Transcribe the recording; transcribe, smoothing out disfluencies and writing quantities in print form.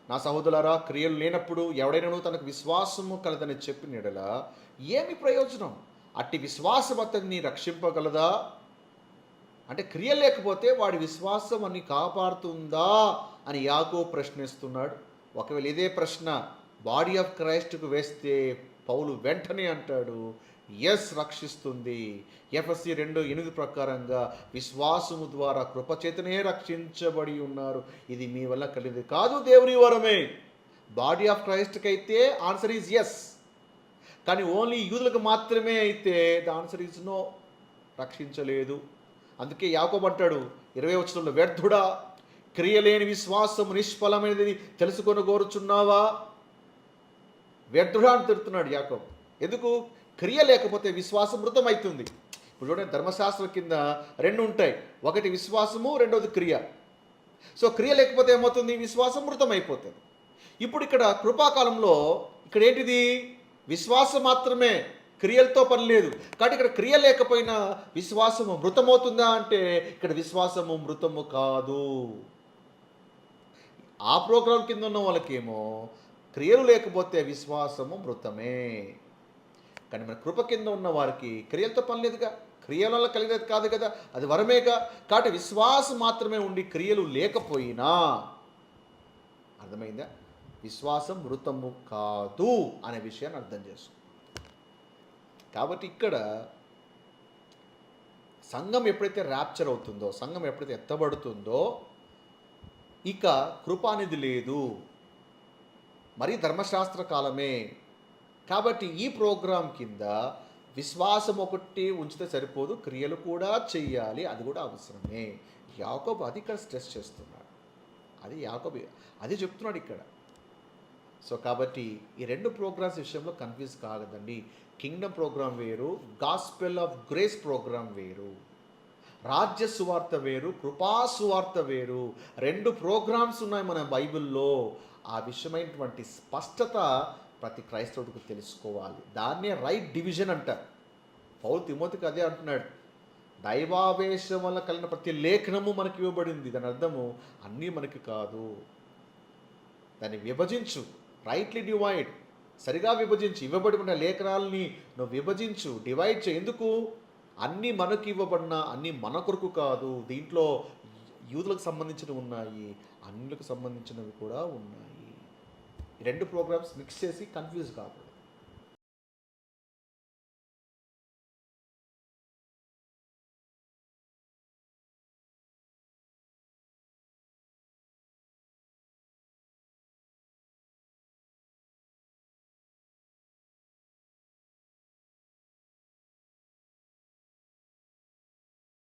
నా సహోదరులారా, క్రియలు లేనప్పుడు ఎవడైనాను తనకు విశ్వాసము కలదని చెప్పిన యెడల ఏమి ప్రయోజనం? అట్టి విశ్వాసం అతన్ని రక్షింపగలదా? అంటే క్రియ లేకపోతే వాడి విశ్వాసం అన్ని కాపాడుతుందా అని యాకోబు ప్రశ్నిస్తున్నాడు. ఒకవేళ ఇదే ప్రశ్న బాడీ ఆఫ్ క్రైస్ట్‌కు వేస్తే పౌలు వెంటనే అంటాడు, యెస్ రక్షిస్తుంది. ఎఫెసీ 2:8 ప్రకారంగా విశ్వాసము ద్వారా కృపచేతనే రక్షించబడి ఉన్నారు. ఇది మీ వల్ల కలిగింది కాదు, దేవుని వరమే. బాడీ ఆఫ్ క్రైస్ట్‌కి అయితే ఆన్సర్ ఈజ్ యెస్. కానీ ఓన్లీ యూదులకు మాత్రమే అయితే ద ఆన్సర్ ఈజ్ నో, రక్షించలేదు. అందుకే యాకోబు అంటాడు 20వ వచనంలో, వ్యర్థుడా, క్రియలేని విశ్వాసము నిష్ఫలమైనది తెలుసుకొని కోరుచున్నావా? వ్యర్థుడా అని తిడుతున్నాడు యాకోబు. ఎందుకు? క్రియ లేకపోతే విశ్వాసం మృతమవుతుంది. ఇప్పుడు చూడండి, ధర్మశాస్త్రం కింద రెండు ఉంటాయి. ఒకటి విశ్వాసము, రెండోది క్రియ. సో క్రియ లేకపోతే ఏమవుతుంది? విశ్వాసం మృతమైపోతుంది. ఇప్పుడు ఇక్కడ కృపాకాలంలో ఇక్కడ ఏంటిది? విశ్వాసం మాత్రమే, క్రియలతో పని లేదు. కాబట్టి ఇక్కడ క్రియ లేకపోయినా విశ్వాసము మృతమవుతుందా అంటే ఇక్కడ విశ్వాసము మృతము కాదు. ఆ ప్రోగ్రాం కింద ఉన్న వాళ్ళకేమో క్రియలు లేకపోతే విశ్వాసము మృతమే. కానీ మన కృప కింద ఉన్న వారికి క్రియలతో పని లేదుగా, క్రియల వల్ల కలిగేది కాదు కదా, అది వరమేగా. కాబట్టి విశ్వాసం మాత్రమే ఉండి క్రియలు లేకపోయినా, అర్థమైందా? విశ్వాసం మృతము కాదు అనే విషయాన్ని అర్థం చేసుకో. కాబట్టి ఇక్కడ సంఘం ఎప్పుడైతే ర్యాప్చర్ అవుతుందో, సంఘం ఎప్పుడైతే ఎత్తబడుతుందో ఇక కృప అనేది లేదు, మరి ధర్మశాస్త్ర కాలమే. కాబట్టి ఈ ప్రోగ్రాం కింద విశ్వాసం ఒకటి ఉంచితే సరిపోదు, క్రియలు కూడా చెయ్యాలి, అది కూడా అవసరమే. యాకోబు అది ఇక్కడ స్ట్రెస్ చేస్తున్నాడు, అది యాకోబు అది చెప్తున్నాడు ఇక్కడ. సో కాబట్టి ఈ రెండు ప్రోగ్రామ్స్ విషయంలో కన్ఫ్యూజ్ కాగదండి. కింగ్డమ్ ప్రోగ్రాం వేరు, గాస్పెల్ ఆఫ్ గ్రేస్ ప్రోగ్రాం వేరు. రాజ్య సువార్త వేరు, కృపా సువార్త వేరు. రెండు ప్రోగ్రామ్స్ ఉన్నాయి మన బైబిల్లో. ఆ విషయమైనటువంటి స్పష్టత ప్రతి క్రైస్తవుడికి తెలుసుకోవాలి. దాన్నే రైట్ డివిజన్ అంటారు. పౌలు తిమోతికి అదే అంటున్నాడు, దైవావేశం వల్ల కలిగిన ప్రతి లేఖనము మనకి ఇవ్వబడింది. దాని అర్థము అన్నీ మనకి కాదు, దాన్ని విభజించు, రైట్లీ డివైడ్, సరిగా విభజించు. ఇవ్వబడిన లేఖనాలని నువ్వు విభజించు, డివైడ్ చేయి. ఎందుకు? అన్నీ మనకు ఇవ్వబడిన అన్నీ మన కొరకు కాదు. దీంట్లో యూదులకు సంబంధించినవి ఉన్నాయి, అన్యులకు సంబంధించినవి కూడా ఉన్నాయి. ఈ రెండు ప్రోగ్రామ్స్ మిక్స్ చేసి కన్ఫ్యూజ్ కాదు.